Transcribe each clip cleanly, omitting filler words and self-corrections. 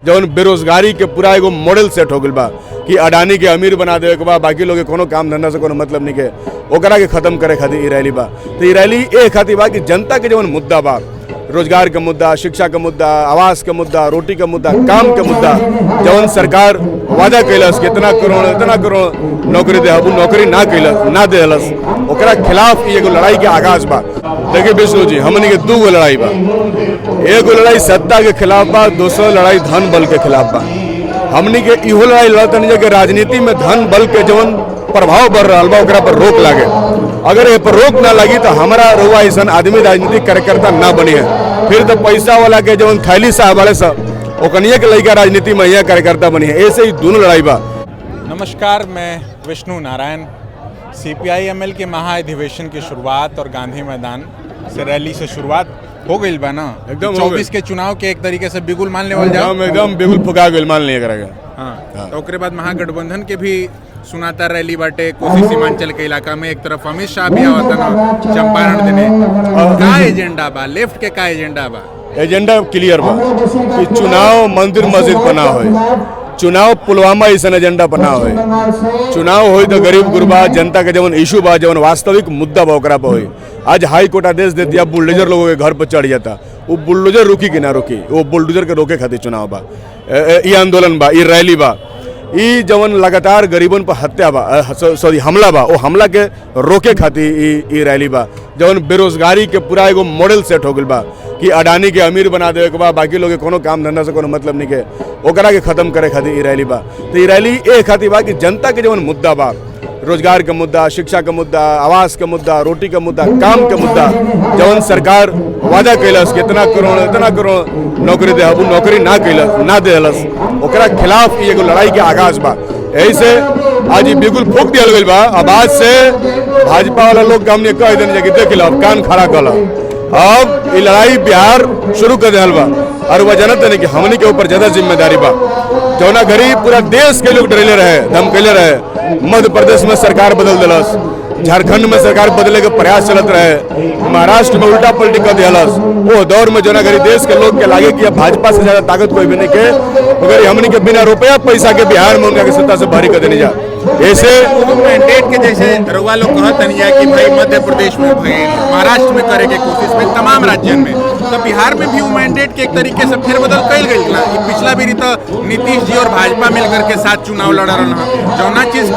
जौन बेरोजगारी के पूरा एगो मॉडल सेट हो गइल बा कि अडानी के अमीर बना देवे के बा, बाकी लोग के कोनो काम धंधा से कोनो मतलब नहीं के, ओकरा के खत्म करे खातिर ई रैली बा। तो ई रैली ए खातिर बा कि जनता के जौन मुद्दा बा, रोजगार का मुद्दा, शिक्षा का मुद्दा, आवास का मुद्दा, रोटी का मुद्दा, काम के मुद्दा, जौन सरकार वादा कैलस कि इतना करोड़ नौकरी दे, नौकरी ना देलस, ओकरा खिलाफ एगो लड़ाई के आगाज बा। देखिए विष्णु जी, हमनी के दू गो लड़ाई बा। एगो लड़ाई सत्ता के खिलाफ बा, दूसरा लड़ाई धन बल के खिलाफ बा। हमनी के इहो लड़ाई लड़तनी कि राजनीति में धन बल के जौन प्रभाव बढ़ रहा बा ओकरा पर रोक लागे। अगर ए पर रोक ना लगी तो हमारा रुआ ऐसा आदमी राजनीतिक कार्यकर्ता ना बनी है, फिर तो पैसा वाला के जौन थैली साहब वाले सब ओकनिए के लड़का राजनीति में यह कार्यकर्ता बनी है। ऐसे ही दोनों लड़ाई बा। नमस्कार, मैं विष्णु नारायण। CPI-ML के महाअधिवेशन की शुरुआत और गांधी मैदान से रैली से शुरुआत हो गई बा ना, एकदम 24 के चुनाव के एक तरीके से बिगुल मान लेवल जाओ, एकदम बिगुल फुका गइल मान लिया करेगा। हाँ, तो ओकरे बाद महागठबंधन के भी सुनाता रैली बाटे कोसी सीमांचल के इलाका में। एक तरफ अमित शाह भी आवता ना चंपारण देने। का एजेंडा बा, लेफ्ट के का एजेंडा बा? एजेंडा क्लियर बा कि चुनाव मंदिर मस्जिद बना हो, चुनाव पुलवामा ऐसा एजेंडा बना हो, चुनाव हो तो गरीब गुरबा जनता के जवन इशू बा, जवन वास्तविक मुद्दा बा ओकरा पे होई। आज हाई कोर्ट आदेश दे दिया बुलडोजर लोगों के घर पर चढ़ जाता, वो बुलडोजर रुकी कि ना रुकी, वो बुलडोजर के रोके खातिर चुनाव बा, ये आंदोलन बा, ये रैली बा। ई जवन लगातार गरीबन पर हत्या बा, सॉरी हमला बा, वो हमला के रोके खातिर ई रैली बा। जवन बेरोजगारी के पूरा एगो मॉडल सेट हो गइल बा कि अडानी के अमीर बना देवे के बा, बाकी लोग के कोनो काम धंधा से कोनो मतलब नहीं के, ओकरा के खत्म करे खातिर ई रैली बा। तो ई रैली ए खातिर बा कि जनता के जवन मुद्दा बा, रोजगार का मुद्दा, शिक्षा का मुद्दा, आवास का मुद्दा, रोटी का मुद्दा, काम के मुद्दा, जवन सरकार वादा कैलस कि इतना करोड़ नौकरी दे, नौकरी ना देलस, ओकरा खिलाफ एगो लड़ाई के आगाज बा। यही से आज ये बिल्कुल फूक दिया गइल बा। अब आज से भाजपा वाला लोग के हमने कह देने कि देख लो, अब कान खड़ा कर लो, अब ये लड़ाई बिहार शुरू कर दिया बा। और वह जानते नहीं कि हमने के ऊपर ज्यादा जिम्मेदारी बा। जौना गरीब पूरा देश के लोग डरेले रहे, धमकेले रहे। मध्य प्रदेश में सरकार बदल दिलस, झारखंड में सरकार बदले के प्रयास चलत रहे, महाराष्ट्र में उल्टा पलटी कर दिलस। वो दौर में जौना गरीब देश के लोग के लागे कि भाजपा से ज्यादा ताकत कोई भी नहीं के, मगर हमने के बिना रुपया पैसा के बिहार में उनका सत्ता से बाहरी कर देने जा। ऐसे मैंडेट के जैसे रउआ लोग कहत नहीं कि भाई मध्य प्रदेश में भइल, महाराष्ट्र में करे के कोशिश में, तमाम राज्यों में, तो बिहार में भी वो मैंडेट के एक तरीके से फेरबदल कइल गइल ना। पिछला भी तो नीतीश जी और भाजपा मिलकर के साथ चुनाव लड़ रहा है। जौना चीज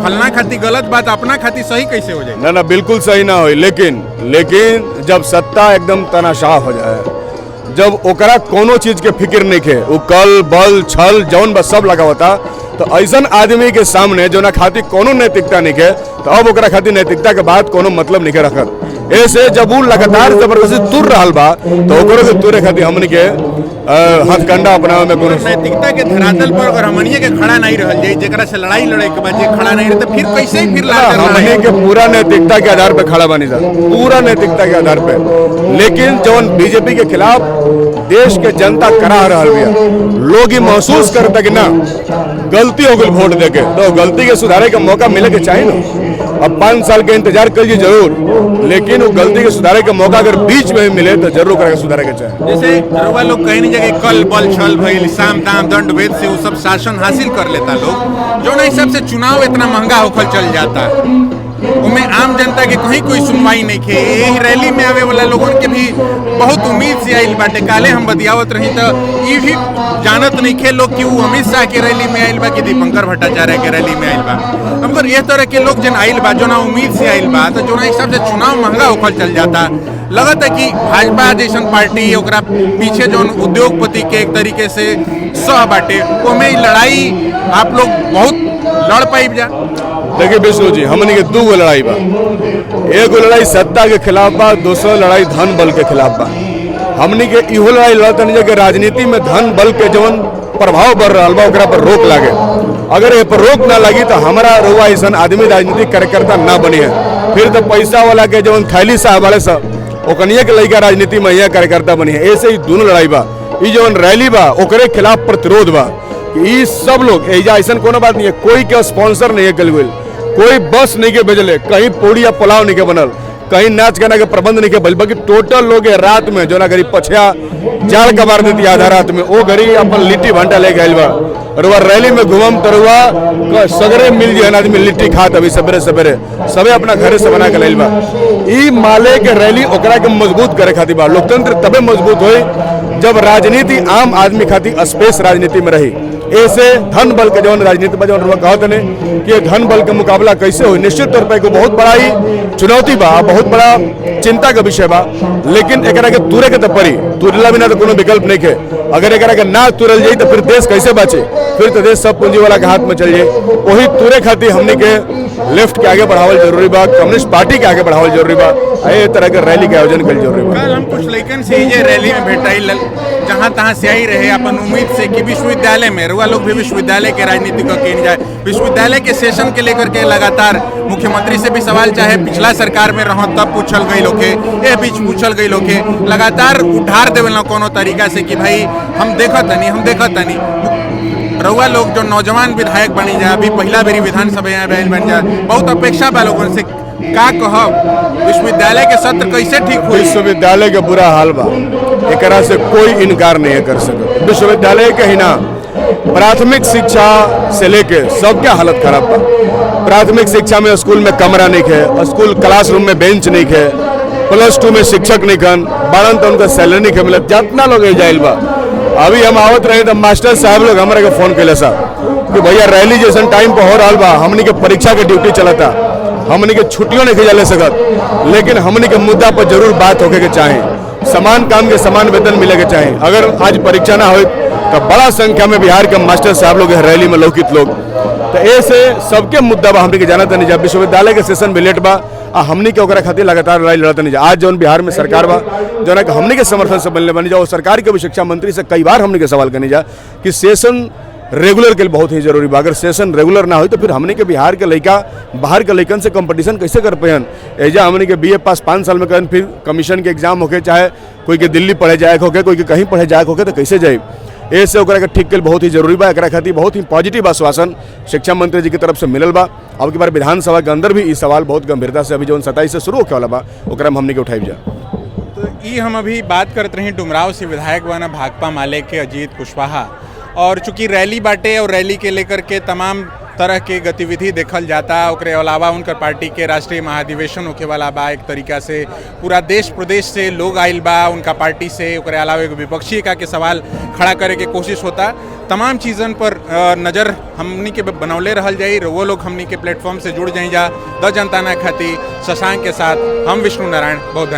फलना खातिर गलत बात अपना खातिर सही कैसे हो जाए? ना बिल्कुल सही ना हो, लेकिन जब सत्ता एकदम तनाशाह हो जाए, जब ओकरा कोनो चीज के फिक्र नहीं खे, वो कल बल छल जौन बस सब लगा होता, तो ऐसा आदमी के सामने जो ना खातिर कोनो नैतिकता नहीं के, तो अब ओकरा खातिर नैतिकता के बात कोनो मतलब नहीं के रखत। ऐसे जब वो लगातार जबरदस्ती तुर रहा बा, तो ओकरो के तुरे खातिर हमने के हथकंडा अपनावे में कोनो नैतिकता के धरातल पर अगर हमनिए के खड़ा नहीं रहल जाए, जेकरा से लड़ाई लड़े के बाद जे खड़ा नहीं रहे, तो फिर कैसे हमने के पूरा नैतिकता के आधार पे खड़ा बनी जा, पूरा नैतिकता के आधार पे। लेकिन जौन बीजेपी के खिलाफ देश के जनता करा रहल बिया, लोग ही महसूस करता कि ना गलती हो गई वोट देके, तो गलती के सुधारे का मौका मिले के चाहिए ना। अब 5 साल के इंतजार करिए जरूर, लेकिन वो गलती के सुधारे का मौका अगर बीच में मिले तो जरूर करके सुधारे के चाहिए। जैसे रउआ लोग कहीं नहीं जगह कल बल छल भइल, साम दाम दंड भेद से वो सब शासन हासिल कर लेता लोग, जो ना हिसाब से चुनाव इतना महंगा होकर चल जाता, उनमें आम जनता के कहीं कोई सुनवाई नहीं खे। यही रैली में आवे वाला लोगों के भी बहुत उम्मीद से आइल बाटे। काले हम बतियावत रही तो ये भी जानत नहीं खे लोग कि वो अमित शाह के रैली में आइल बा कि दीपंकर भट्टाचार्य के रैली में आइल बा। मगर ये तरह के लोग जन आइल बा, जो ना उम्मीद से आइल बा, तो जो ना हिसाब से चुनाव महंगा होकर चल जाता। लगता है कि भाजपा जैसन पार्टी ओकरा पीछे जो उद्योगपति के एक तरीके से सह बाटे, वो में लड़ाई आप लोग बहुत लड़ पाइब जा। देखिए विष्णु जी, हमने के दू गो लड़ाई बा। एगो लड़ाई सत्ता के खिलाफ बा, दूसरा लड़ाई धन बल के खिलाफ बा। हमने के इहो लड़ाई लड़तनी कि राजनीति में धन बल के जवन प्रभाव बढ़ रहा बा ओकरा पर रोक लागे। अगर ए पर रोक ना लगी तो हमारा रुआ ऐसा आदमी राजनीतिक कार्यकर्ता ना बनी है, फिर तो पैसा वाला के जवन थैली साहब वाले सब ओकनिए के लड़का राजनीति में यह कार्यकर्ता बनी है। ऐसे ही दोनों लड़ाई बा। ये जवन रैली बा ओकरे खिलाफ प्रतिरोध बा कि सब लोग एजा ऐसा कोनो बात नहीं है, कोई के स्पॉन्सर नहीं है, कोई बस नहीं के भेजले, कहीं पूड़ी या पुलाव नहीं के बनल, कहीं नाच गाना के प्रबंध नहीं के बल बल्कि टोटल लोग रात में जो ना गरीब पछया जाल का मार देती आधा रात में वो गरीब अपन लिट्टी भंटा ले गए बा रुआ रैली में घुमम तरुआ सगरे मिल गए आदमी लिट्टी खात अभी सवेरे सवेरे सबे अपना घरे से बना के लाइल बा। ई माले के रैली ओकरा के मजबूत करे खातिर बा। लोकतंत्र तबे मजबूत होई जब राजनीति आम आदमी खातिर स्पेस राजनीति में रही। ऐसे धन बल के जौन राजनीति में जौन कहते ने कि धन बल के मुकाबला कैसे हो, निश्चित तौर पर एगो बहुत बड़ा ही चुनौती बा, बहुत बड़ा चिंता का विषय बा। लेकिन एकरा के तुरे के तो पड़ी, तुरला बिना तो कोनो विकल्प नहीं है। अगर एकरा के ना तुरल जाई तो फिर देश कैसे बचे, फिर तो देश सब पूंजी वाला के हाथ में चल जाए। वही तुरे खातिर हमने के लेफ्ट के आगे बढ़ावल जरूरी बा, कम्युनिस्ट पार्टी के आगे बढ़ावल जरूरी बा, ए तरह के रैली के आयोजन कर जरूरी बा। कल हम कुछ लेकिन से ये रैली में भेटाई जहाँ तहाँ से आई रहे अपन उम्मीद से कि विश्वविद्यालय में रुआ लोग भी विश्वविद्यालय के राजनीति को केन जाए। विश्वविद्यालय के सेशन के लेकर के लगातार मुख्यमंत्री से भी सवाल चाहे पिछला सरकार में रहो तब पूछल गई लोग ए बीच पूछल गई लोग लगातार उठार देवे ना कोनो तरीका से कि भाई हम देखत तनी रउआ लोग जो नौजवान विधायक बनी जाए, अभी पहला बेरी विधानसभा बन जाए, बहुत अपेक्षा बा लोगों से। का कहब विश्वविद्यालय के सत्र कैसे ठीक हुई? विश्वविद्यालय के बुरा हाल बा, एकरा से कोई इनकार नहीं कर सकता। विश्वविद्यालय के ही ना प्राथमिक शिक्षा से लेके सबके हालत खराब बा। प्राथमिक शिक्षा में स्कूल में कमरा नहीं है, स्कूल क्लासरूम में बेंच नहीं है, +2 में शिक्षक नहीं खन बारन तो उनका सैलरी नहीं मिलत। जितना लोग जाइल बा अभी हम आवत रहे तो मास्टर साहब लोग हमारे के फोन कैले सा कि भैया रैली जैसन टाइम पर हो रहा बा, हमनी के परीक्षा के ड्यूटी चलता, हमनी के छुट्टियों नहीं जा ले सकत, लेकिन हमनी के मुद्दा पर जरूर बात होके के चाहे, समान काम के समान वेतन मिले के चाहे। अगर आज परीक्षा ना हो तो बड़ा संख्या में बिहार के मास्टर साहब लोग रैली में लौकित लोग, तो ऐसे सबके मुद्दा बा हमनी के जानत नहीं जा। विश्वविद्यालय के सेशन भी लेट बा, हमनी के ओकरा खातिर लगातार लड़ाई लड़ते नहीं जा। आज जौन बिहार में सरकार बा जो ना हमनी के समर्थन से बनने बनी जाओ, सरकार के भी शिक्षा मंत्री से कई बार हमनी के सवाल करनी जा कि सेशन रेगुलर के लिए बहुत ही जरूरी बा। अगर सेशन रेगुलर ना हो तो फिर हमने के बिहार के लड़का बाहर के लड़कन से कंपटीशन कैसे कर पायन। एजा हमने के BA पास 5 साल में करन, फिर कमीशन के एग्जाम होके, चाहे कोई के दिल्ली पढ़े जाए होके, कोई के कहीं पढ़े जाए होके, तो कैसे जाए। ऐसे ओकरा के ठीक के बहुत ही जरूरी बा। एकरा खातिर बहुत ही पॉजिटिव आश्वासन शिक्षा मंत्री जी की तरफ से मिलल बा। अब की बार विधानसभा के अंदर भी इस सवाल बहुत गंभीरता से अभी जो 27 से शुरू होके वाला बा ओकरा में हमने के उठाई जा। तो ये हम अभी बात करते रही डुमराव से विधायक बना भाकपा माले के अजीत कुशवाहा, और चूंकि रैली बाटे और रैली के लेकर के तमाम तरह के गतिविधि देखल जाता। ओकरे अलावा उनकर पार्टी के राष्ट्रीय महाधिवेशन होके वाला बा, एक तरीका से पूरा देश प्रदेश से लोग आइल बा उनका पार्टी से। ओकरे अलावा एक विपक्षी का के सवाल खड़ा करे के कोशिश होता। तमाम चीज़न पर नज़र हमनी के बनौले रहल जाई। वो लोग हमनी के प्लेटफॉर्म से जुड़ जाई जा। द जनता ना खातिर शशांक के साथ हम विष्णु नारायण, बहुत धन्यवाद।